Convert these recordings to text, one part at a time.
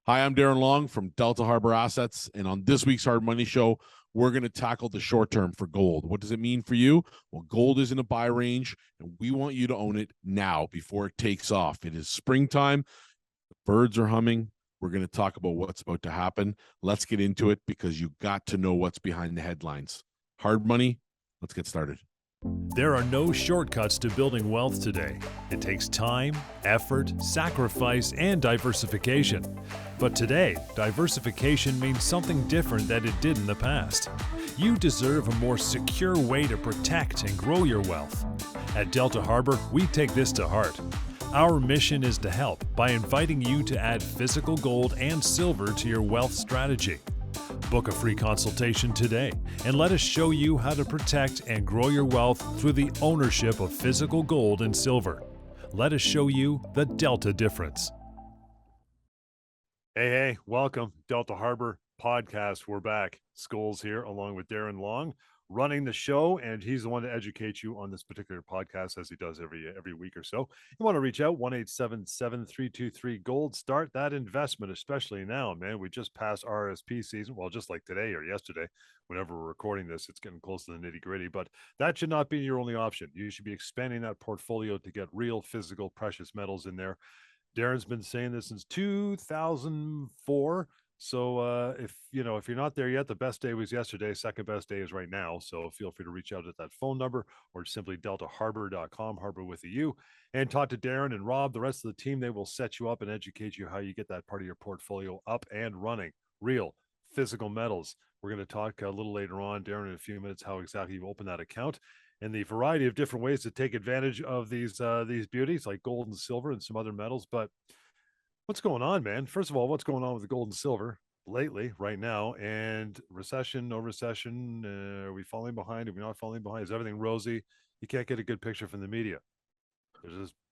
Hi, I'm Darren Long from Delta Harbour Assets, and on this week's Hard Money Show, we're going to tackle the short term for gold. What does it mean for you? Well, gold is in a buy range, and we want you to own it now before it takes off. It is springtime. The birds are humming. We're going to talk about what's about to happen. Let's get into it because you got to know what's behind the headlines. Hard money, let's get started. There are no shortcuts to building wealth today. It takes time, effort, sacrifice, and diversification. But today, diversification means something different than it did in the past. You deserve a more secure way to protect and grow your wealth. At Delta Harbour, we take this to heart. Our mission is to help by inviting you to add physical gold and silver to your wealth strategy. Book a free consultation today and let us show you how to protect and grow your wealth through the ownership of physical gold and silver. Let us show you the Delta difference. Hey, welcome. Delta Harbour Podcast. We're back. Scholes here along with Darren Long running the show, and he's the one to educate you on this particular podcast as he does every week or so. You want to reach out, 1-877-323-GOLD. Start that investment, especially now, man. We just passed RSP season. Well, just like today or yesterday, whenever we're recording this, it's getting close to the nitty-gritty, but that should not be your only option. You should be expanding that portfolio to get real physical precious metals in there. Darren's been saying this since 2004. So if you're not there yet, the best day was yesterday. Second best day is right now. So feel free to reach out at that phone number or simply deltaharbor.com, Harbor with a U, and talk to Darren and Rob, the rest of the team. They will set you up and educate you how you get that part of your portfolio up and running. Real physical metals. We're going to talk a little later on, Darren, in a few minutes, how exactly you open that account and the variety of different ways to take advantage of these beauties like gold and silver and some other metals. But what's going on, man? First of all, what's going on with the gold and silver lately, right now? And recession, no recession? Are we falling behind? Are we not falling behind? Is everything rosy? You can't get a good picture from the media.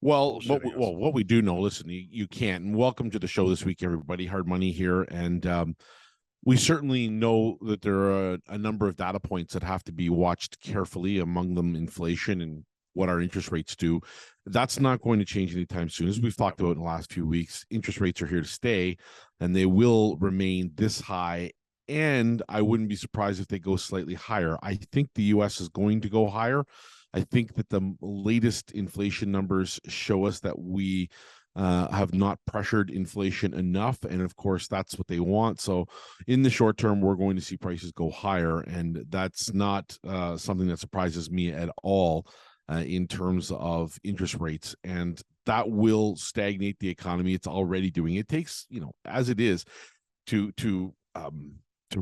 What we do know, listen, you can't. And welcome to the show this week, everybody. Hard Money here. And we certainly know that there are a number of data points that have to be watched carefully, among them inflation and what our interest rates do. That's not going to change anytime soon. As we've talked about in the last few weeks, interest rates are here to stay, and they will remain this high. And I wouldn't be surprised if they go slightly higher. I think the U.S. is going to go higher. I think that the latest inflation numbers show us that we have not pressured inflation enough. And of course, that's what they want. So in the short term, we're going to see prices go higher. And that's not something that surprises me at all. In terms of interest rates, and that will stagnate the economy. It's already doing. It takes, as it is, to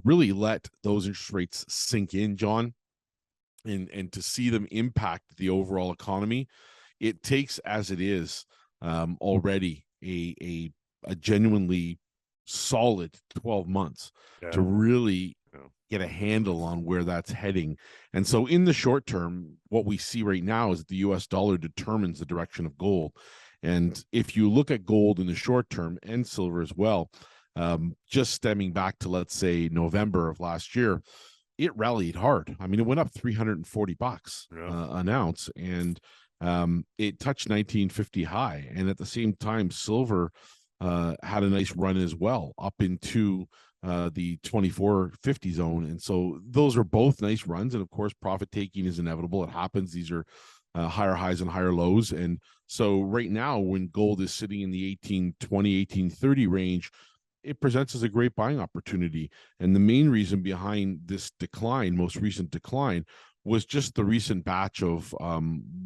really let those interest rates sink in, John, and to see them impact the overall economy. It takes, as it is, already a genuinely solid 12 months to really get a handle on where that's heading. And so in the short term, what we see right now is that the US dollar determines the direction of gold. And if you look at gold in the short term and silver as well, just stemming back to, let's say, November of last year, it rallied hard. I mean, it went up $340 an ounce, and it touched 1950 high. And at the same time, silver had a nice run as well, up into the 2450 zone. And so those are both nice runs. And of course, profit taking is inevitable. It happens. These are higher highs and higher lows. And so right now, when gold is sitting in the 1820, 1830 range, it presents as a great buying opportunity. And the main reason behind this decline, most recent decline, was just the recent batch of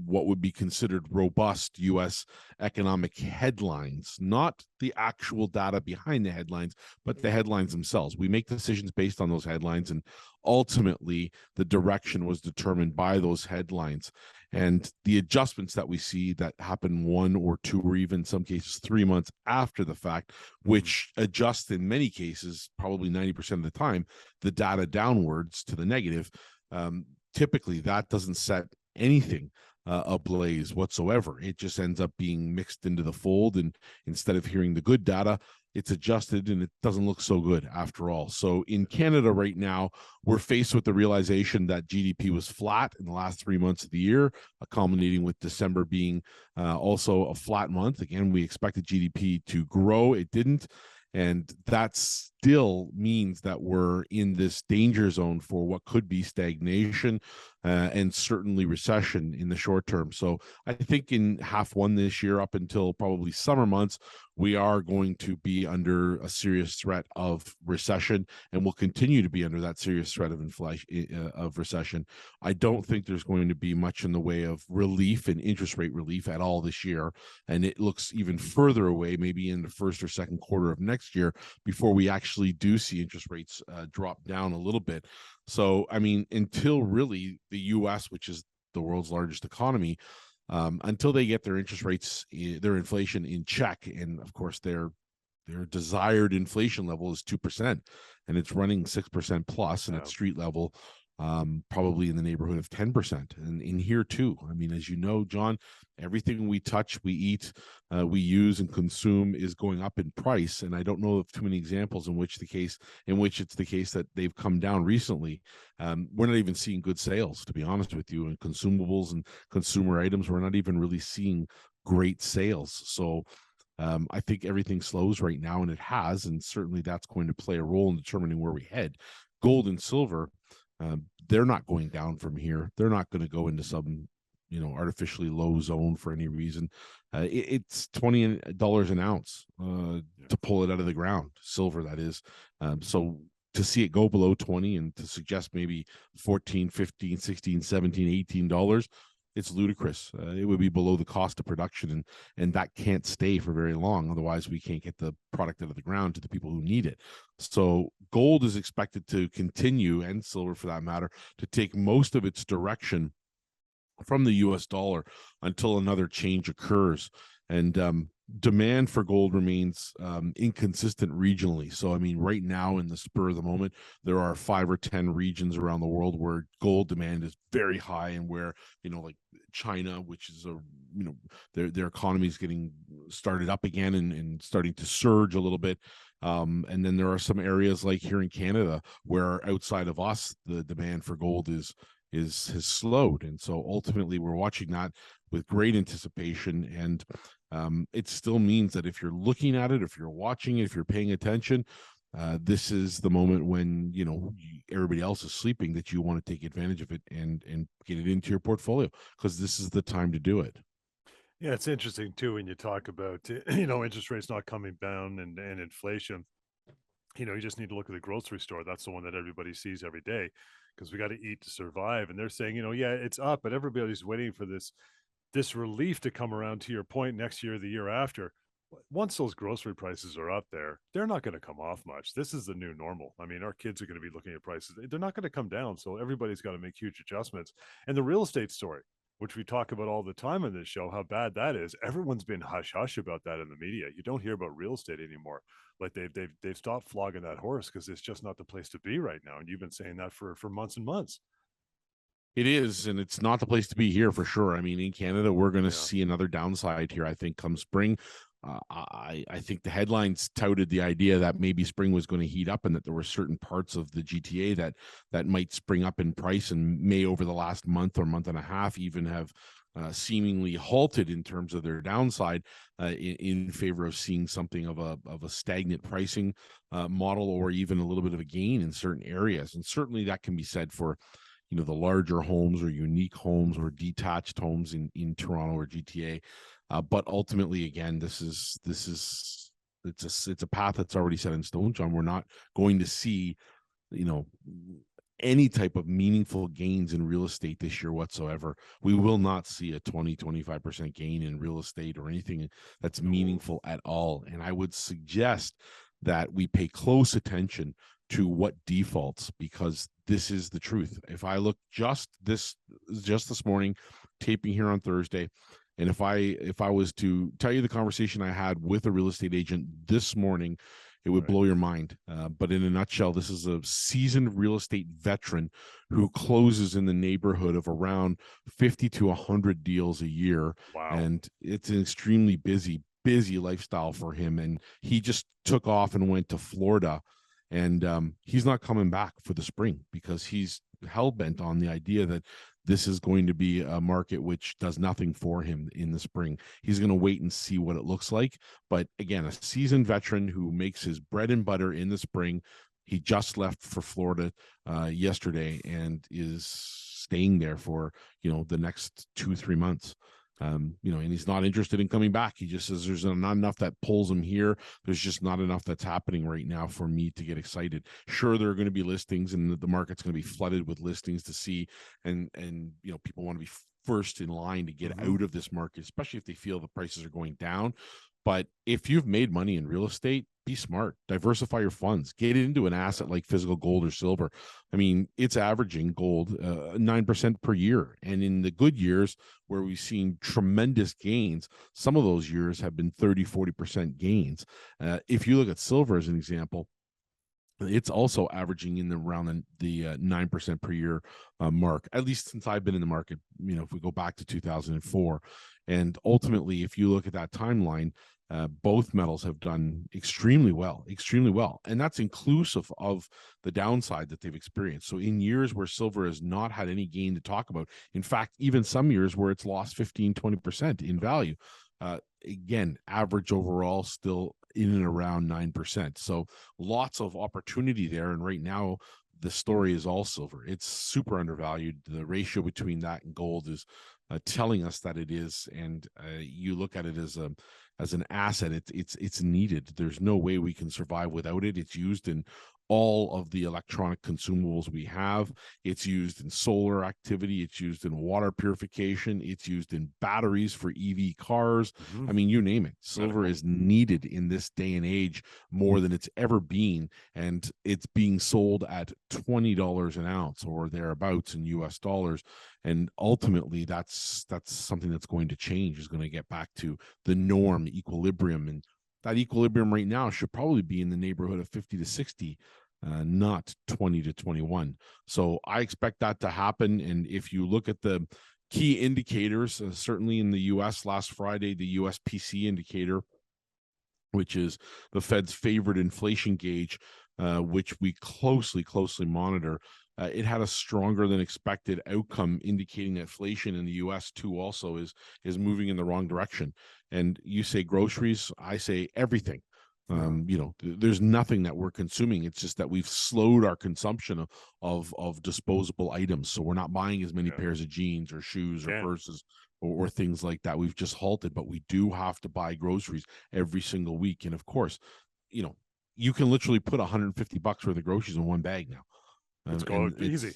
what would be considered robust U.S. economic headlines, not the actual data behind the headlines, but the headlines themselves. We make decisions based on those headlines, and ultimately the direction was determined by those headlines. And the adjustments that we see that happen 1 or 2 or even in some cases 3 months after the fact, which adjust in many cases, probably 90% of the time, the data downwards to the negative, typically that doesn't set anything ablaze whatsoever. It just ends up being mixed into the fold, and instead of hearing the good data, it's adjusted and it doesn't look so good after all. So in Canada right now, we're faced with the realization that GDP was flat in the last 3 months of the year, culminating with December being also a flat month. Again, we expected GDP to grow. It didn't. And that still means that we're in this danger zone for what could be stagnation and certainly recession in the short term. So I think in half one this year, up until probably summer months, we are going to be under a serious threat of recession, and will continue to be under that serious threat of inflation, of recession. I don't think there's going to be much in the way of relief and interest rate relief at all this year, and it looks even further away, maybe in the first or second quarter of next year, before we actually do see interest rates drop down a little bit. So, I mean, until really the U.S., which is the world's largest economy, until they get their interest rates, their inflation in check, and of course their desired inflation level is 2%, and it's running 6% plus, and at street level, probably in the neighborhood of 10%. And in here too, I mean, as you know, John, everything we touch, we eat, we use and consume is going up in price. And I don't know of too many examples in which it's the case that they've come down recently. We're not even seeing good sales, to be honest with you, and consumables and consumer items. We're not even really seeing great sales. So I think everything slows right now, and it has, and certainly that's going to play a role in determining where we head. Gold and silver, they're not going down from here. They're not going to go into some, artificially low zone for any reason. It's $20 an ounce to pull it out of the ground, silver, that is. So to see it go below 20 and to suggest maybe 14, 15, 16, 17, $18, it's ludicrous. It would be below the cost of production, and that can't stay for very long. Otherwise, we can't get the product out of the ground to the people who need it. So gold is expected to continue, and silver for that matter, to take most of its direction from the US dollar until another change occurs. And demand for gold remains inconsistent regionally. So, I mean, right now in the spur of the moment, there are 5 or 10 regions around the world where gold demand is very high, and where, like China, which is their economy is getting started up again and starting to surge a little bit. And then there are some areas like here in Canada where outside of us, the demand for gold has slowed. And so ultimately we're watching that with great anticipation. And it still means that if you're looking at it, if you're watching it, if you're paying attention, this is the moment when everybody else is sleeping, that you want to take advantage of it and get it into your portfolio, because this is the time to do it. Yeah, it's interesting too when you talk about interest rates not coming down and inflation. You just need to look at the grocery store. That's the one that everybody sees every day, because we got to eat to survive. And they're saying, yeah, it's up, but everybody's waiting for this relief to come around, to your point, next year, the year after. Once those grocery prices are up there, they're not going to come off much. This is the new normal. I mean, our kids are going to be looking at prices. They're not going to come down. So everybody's got to make huge adjustments. And the real estate story, which we talk about all the time on this show, how bad that is. Everyone's been hush hush about that in the media. You don't hear about real estate anymore. Like they've stopped flogging that horse, because it's just not the place to be right now. And you've been saying that for months and months. It is, and it's not the place to be here for sure. I mean, in Canada, we're going to see another downside here, I think, come spring. I think the headlines touted the idea that maybe spring was going to heat up, and that there were certain parts of the GTA that might spring up in price, and may over the last month or month and a half even have seemingly halted in terms of their downside, in favor of seeing something of a stagnant pricing model, or even a little bit of a gain in certain areas. And certainly that can be said for the larger homes or unique homes or detached homes in Toronto or GTA. But ultimately, again, it's a path that's already set in stone, John. We're not going to see, any type of meaningful gains in real estate this year whatsoever. We will not see a 20-25% gain in real estate or anything that's meaningful at all. And I would suggest that we pay close attention to what defaults, because this is the truth. If I look just this morning, taping here on Thursday, and if I was to tell you the conversation I had with a real estate agent this morning, it would blow your mind. But in a nutshell, this is a seasoned real estate veteran who closes in the neighborhood of around 50 to 100 deals a year. Wow. And it's an extremely busy lifestyle for him. And he just took off and went to Florida. And he's not coming back for the spring, because he's hell-bent on the idea that this is going to be a market which does nothing for him in the spring. He's going to wait and see what it looks like. But again, a seasoned veteran who makes his bread and butter in the spring. He just left for Florida yesterday and is staying there for, the next 2-3 months. And he's not interested in coming back. He just says there's not enough that pulls him here. There's just not enough that's happening right now for me to get excited. Sure, there are going to be listings, and the market's going to be flooded with listings to see, and people want to be first in line to get out of this market, especially if they feel the prices are going down. But if you've made money in real estate, be smart, diversify your funds, get into an asset like physical gold or silver. I mean, it's averaging gold 9% per year. And in the good years where we've seen tremendous gains, some of those years have been 30-40% gains. If you look at silver as an example, it's also averaging in around the 9% per year mark, at least since I've been in the market, if we go back to 2004. And ultimately, if you look at that timeline, both metals have done extremely well. And that's inclusive of the downside that they've experienced. So in years where silver has not had any gain to talk about, in fact, even some years where it's lost 15-20% in value, again, average overall still in and around 9%. So lots of opportunity there. And right now, the story is all silver. It's super undervalued. The ratio between that and gold is telling us that it is. And you look at it as an asset. It's needed. There's no way we can survive without it. It's used in all of the electronic consumables we have. It's used in solar activity. It's used in water purification. It's used in batteries for EV cars. I mean, you name it. Silver is needed in this day and age more than it's ever been. And it's being sold at $20 an ounce or thereabouts in US dollars. And ultimately, that's something that's going to change, is going to get back to the norm, equilibrium. And that equilibrium right now should probably be in the neighborhood of 50 to 60, not 20 to 21. So I expect that to happen. And if you look at the key indicators, certainly in the U.S. last Friday, the USPC indicator, which is the Fed's favorite inflation gauge, which we closely monitor, it had a stronger than expected outcome, indicating that inflation in the U.S. too also is moving in the wrong direction. And you say groceries, I say everything. There's nothing that we're consuming. It's just that we've slowed our consumption of disposable items. So we're not buying as many pairs of jeans or shoes or purses or things like that. We've just halted, but we do have to buy groceries every single week. And of course, you can literally put $150 worth of groceries in one bag now. It's called easy.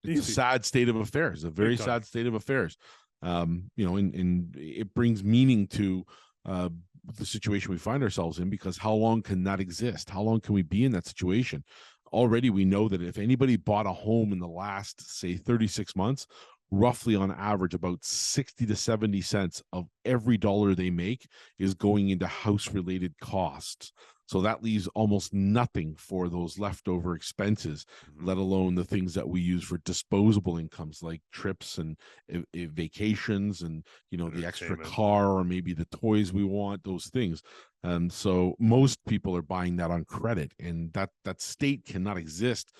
It's a sad state of affairs, a very sad state of affairs. And it brings meaning to the situation we find ourselves in, because how long can that exist? How long can we be in that situation? Already we know that if anybody bought a home in the last, say, 36 months, roughly on average about 60 to 70 cents of every dollar they make is going into house-related costs. So that leaves almost nothing for those leftover expenses, let alone the things that we use for disposable incomes like trips and vacations and, the extra car or maybe the toys we want, those things. So most people are buying that on credit, and that state cannot exist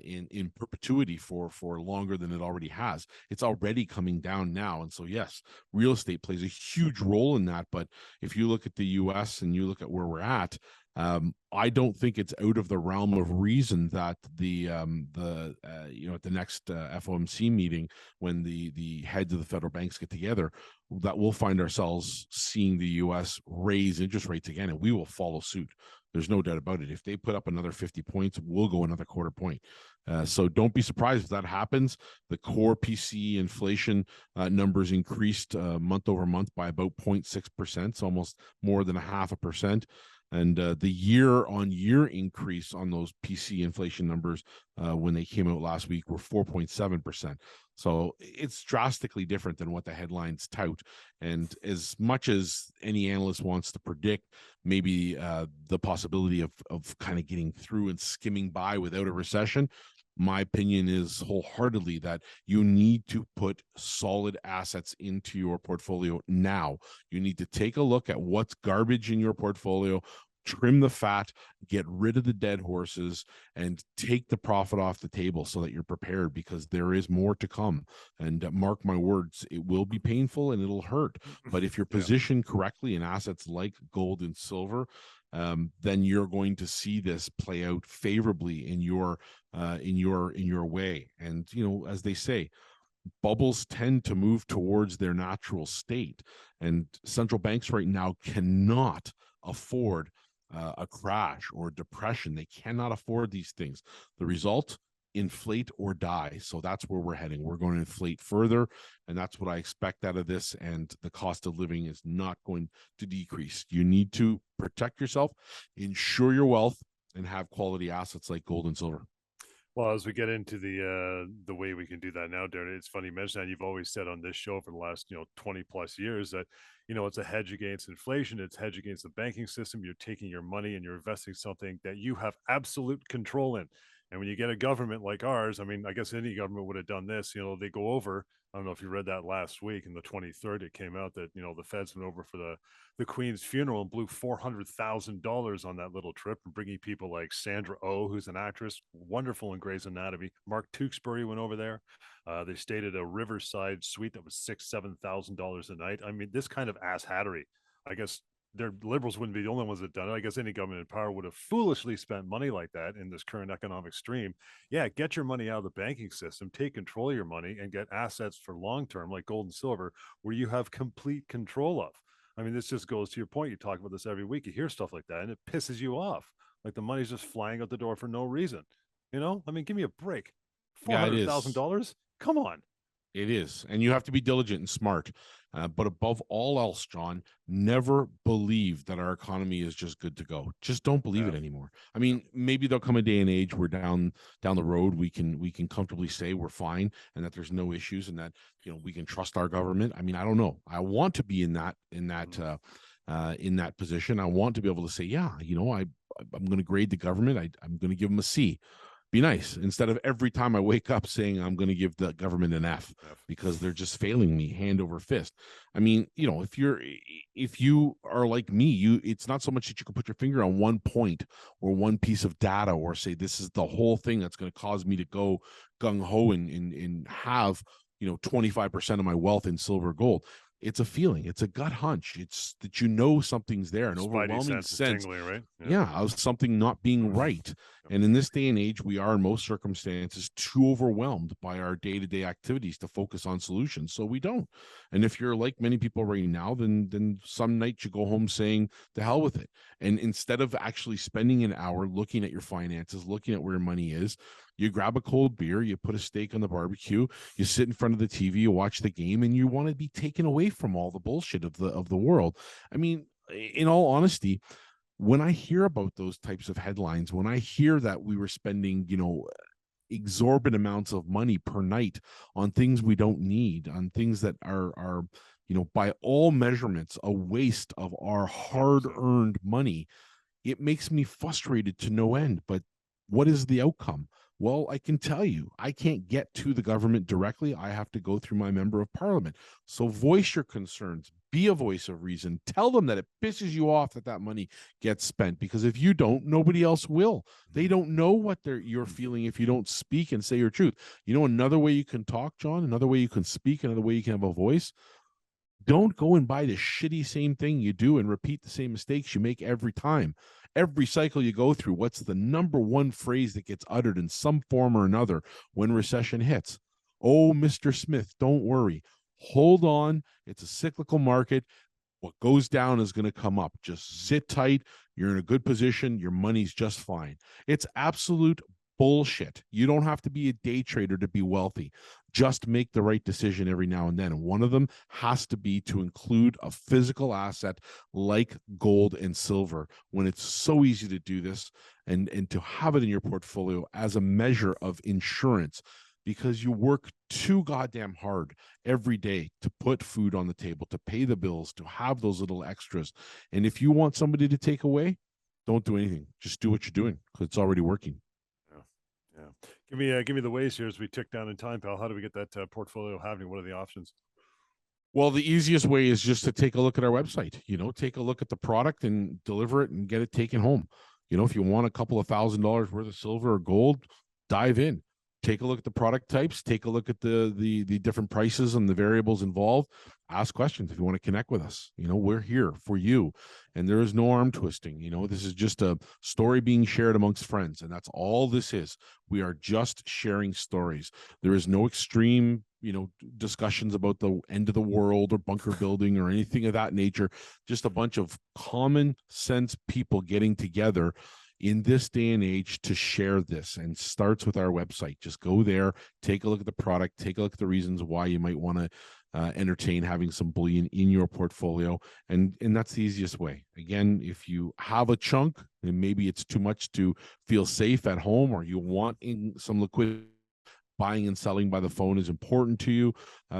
in perpetuity for longer than it already has. It's already coming down now. And so, yes, real estate plays a huge role in that. But if you look at the US and you look at where we're at, I don't think it's out of the realm of reason that at the next FOMC meeting, when the heads of the federal banks get together, that we'll find ourselves seeing the US raise interest rates again, and we will follow suit. There's no doubt about it. If they put up another 50 points, we'll go another quarter point. So don't be surprised if that happens. The core PCE inflation numbers increased month over month by about 0.6%, so almost more than 0.5%. And the year-on-year increase on those PC inflation numbers when they came out last week were 4.7%. So it's drastically different than what the headlines tout. And as much as any analyst wants to predict maybe the possibility of kind of getting through and skimming by without a recession, my opinion is wholeheartedly that you need to put solid assets into your portfolio now. You need to take a look at what's garbage in your portfolio, trim the fat, get rid of the dead horses, and take the profit off the table so that you're prepared, because there is more to come. And mark my words, it will be painful and it'll hurt. But if you're positioned correctly in assets like gold and silver, then you're going to see this play out favorably in your way. And as they say, bubbles tend to move towards their natural state, and central banks right now cannot afford a crash or depression. They cannot afford these things. The result, inflate or die. So that's where we're heading. We're going to inflate further, and that's what I expect out of this. And the cost of living is not going to decrease. You need to protect yourself, insure your wealth, and have quality assets like gold and silver. Well, as we get into the way we can do that now, Darren, it's funny you mentioned that. You've always said on this show for the last 20 plus years that it's a hedge against inflation. It's hedge against the banking system. You're taking your money and you're investing something that you have absolute control in. And when you get a government like ours, I mean, I guess any government would have done this. They go over. I don't know if you read that last week, in the 23rd, it came out that the feds went over for the Queen's funeral and blew $400,000 on that little trip, and bringing people like Sandra Oh, who's an actress, wonderful in Grey's Anatomy. Mark Tewksbury went over there. They stayed at a Riverside suite that was $6,000-7,000 a night. I mean, this kind of ass hattery. I guess their liberals wouldn't be the only ones that done it. I guess any government in power would have foolishly spent money like that in this current economic stream. Yeah, get your money out of the banking system, take control of your money, and get assets for long term like gold and silver, where you have complete control of. I mean, this just goes to your point. You talk about this every week. You hear stuff like that, and it pisses you off. Like the money's just flying out the door for no reason. I mean, give me a break. Yeah, it is. $400,000? Come on. It is. And you have to be diligent and smart. But above all else, John, never believe that our economy is just good to go. Just don't believe it anymore. I mean, maybe there'll come a day and age where down the road we can comfortably say we're fine and that there's no issues and that we can trust our government. I mean, I don't know. I want to be in that position. I want to be able to say, yeah, I'm going to grade the government. I'm going to give them a C. Be nice, instead of every time I wake up saying I'm going to give the government an F because they're just failing me hand over fist. I mean, if you are like me, it's not so much that you can put your finger on one point or one piece of data or say this is the whole thing that's going to cause me to go gung ho and have 25% of my wealth in silver or gold. It's a feeling. It's a gut hunch. It's that something's there, an overwhelming sense, tingling, right? of something not being right. And in this day and age, we are in most circumstances too overwhelmed by our day-to-day activities to focus on solutions. So we don't. And if you're like many people right now, then some nights you go home saying, "To hell with it." And instead of actually spending an hour looking at your finances, looking at where your money is, you grab a cold beer, you put a steak on the barbecue, you sit in front of the TV, you watch the game, and you want to be taken away from all the bullshit of the world. I mean, in all honesty, when I hear about those types of headlines, when I hear that we were spending, exorbitant amounts of money per night on things we don't need, on things that are by all measurements, a waste of our hard-earned money, it makes me frustrated to no end. But what is the outcome? Well, I can tell you, I can't get to the government directly. I have to go through my member of parliament. So voice your concerns, be a voice of reason. Tell them that it pisses you off that money gets spent, because if you don't, nobody else will. They don't know what you're feeling if you don't speak and say your truth. Another way you can talk, John, another way you can speak, another way you can have a voice. Don't go and buy the shitty same thing you do and repeat the same mistakes you make every time. Every cycle you go through, what's the number one phrase that gets uttered in some form or another when recession hits? Oh, Mr. Smith, don't worry. Hold on. It's a cyclical market. What goes down is going to come up. Just sit tight. You're in a good position. Your money's just fine. It's absolute bullshit. You don't have to be a day trader to be wealthy. Just make the right decision every now and then. And one of them has to be to include a physical asset like gold and silver, when it's so easy to do this, and to have it in your portfolio as a measure of insurance, because you work too goddamn hard every day to put food on the table, to pay the bills, to have those little extras. And if you want somebody to take away, don't do anything. Just do what you're doing, because it's already working. Yeah. Give me the ways here as we tick down in time, pal. How do we get that portfolio happening? What are the options? Well, the easiest way is just to take a look at our website. Take a look at the product and deliver it and get it taken home. If you want a couple of $1,000 worth of silver or gold, dive in. Take a look at the product types. Take a look at the different prices and the variables involved. Ask questions if you want to connect with us. We're here for you, and there is no arm twisting. This is just a story being shared amongst friends, and that's all this is. We are just sharing stories. There is no extreme discussions about the end of the world or bunker building or anything of that nature. Just a bunch of common sense people getting together in this day and age to share this, and starts with our website. Just go there, take a look at the product, take a look at the reasons why you might want to entertain having some bullion in your portfolio, and that's the easiest way. Again, if you have a chunk and maybe it's too much to feel safe at home, or you want some liquidity, buying and selling by the phone is important to you,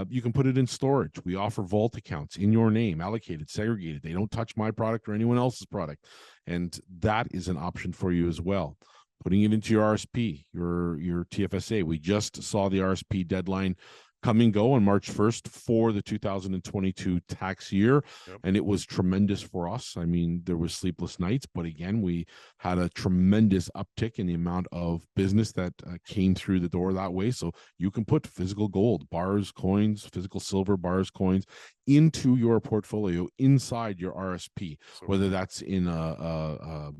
you can put it in storage. We offer vault accounts in your name, allocated, segregated. They don't touch my product or anyone else's product. And that is an option for you as well. Putting it into your RSP, your TFSA. We just saw the RSP deadline come and go on March 1st for the 2022 tax year. Yep. And it was tremendous for us. I mean, there was sleepless nights, but again, we had a tremendous uptick in the amount of business that came through the door that way. So you can put physical gold, bars, coins, physical silver, bars, coins into your portfolio inside your RSP, whether that's in a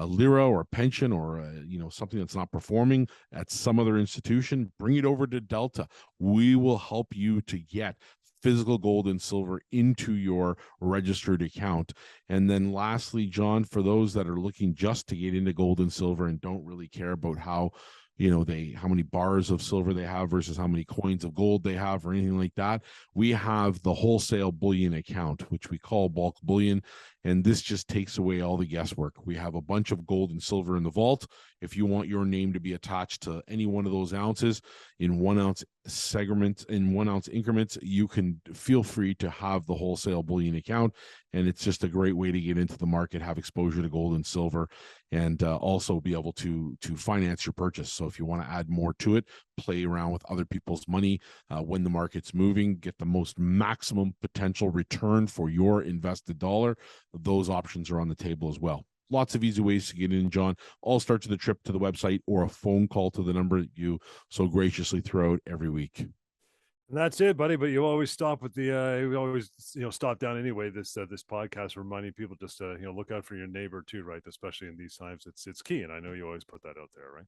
lira or a pension or something that's not performing at some other institution. Bring it over to Delta. We will help you to get physical gold and silver into your registered account. And then lastly, John, for those that are looking just to get into gold and silver and don't really care about how many bars of silver they have versus how many coins of gold they have or anything like that, we have the wholesale bullion account, which we call bulk bullion. And this just takes away all the guesswork. We have a bunch of gold and silver in the vault. If you want your name to be attached to any one of those ounces in 1 ounce segments, in 1 ounce increments, you can feel free to have the wholesale bullion account. And it's just a great way to get into the market, have exposure to gold and silver, and also be able to finance your purchase. So if you want to add more to it, play around with other people's money when the market's moving, get the most maximum potential return for your invested dollar, those options are on the table as well. Lots of easy ways to get in, John. All starts with a trip to the website or a phone call to the number that you so graciously throw out every week. And that's it, buddy. But you always stop with the we always stop down anyway. This podcast reminding people just to look out for your neighbor too, right? Especially in these times, it's key. And I know you always put that out there, right?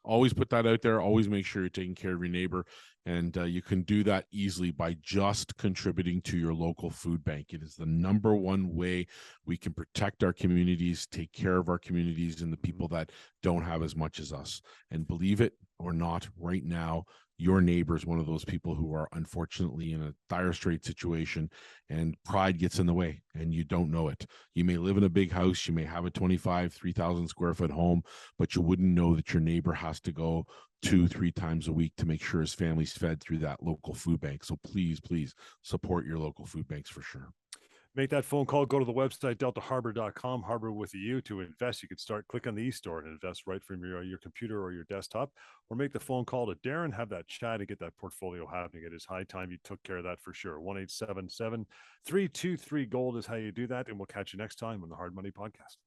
Always put that out there. Always make sure you're taking care of your neighbor. And you can do that easily by just contributing to your local food bank. It is the number one way we can protect our communities, take care of our communities and the people that don't have as much as us. And believe it or not, right now, your neighbor is one of those people who are unfortunately in a dire strait situation, and pride gets in the way and you don't know it. You may live in a big house, you may have a 3,000 square foot home, but you wouldn't know that your neighbor has to go 2-3 times a week to make sure his family's fed through that local food bank. So please support your local food banks for sure. Make that phone call. Go to the website, deltaharbor.com, Harbor with a U. To invest, you can click on the e-store and invest right from your computer or your desktop, or make the phone call to Darren, have that chat and get that portfolio happening. It is high time you took care of that for sure. 1-877-323-GOLD is how you do that. And we'll catch you next time on the Hard Money Podcast.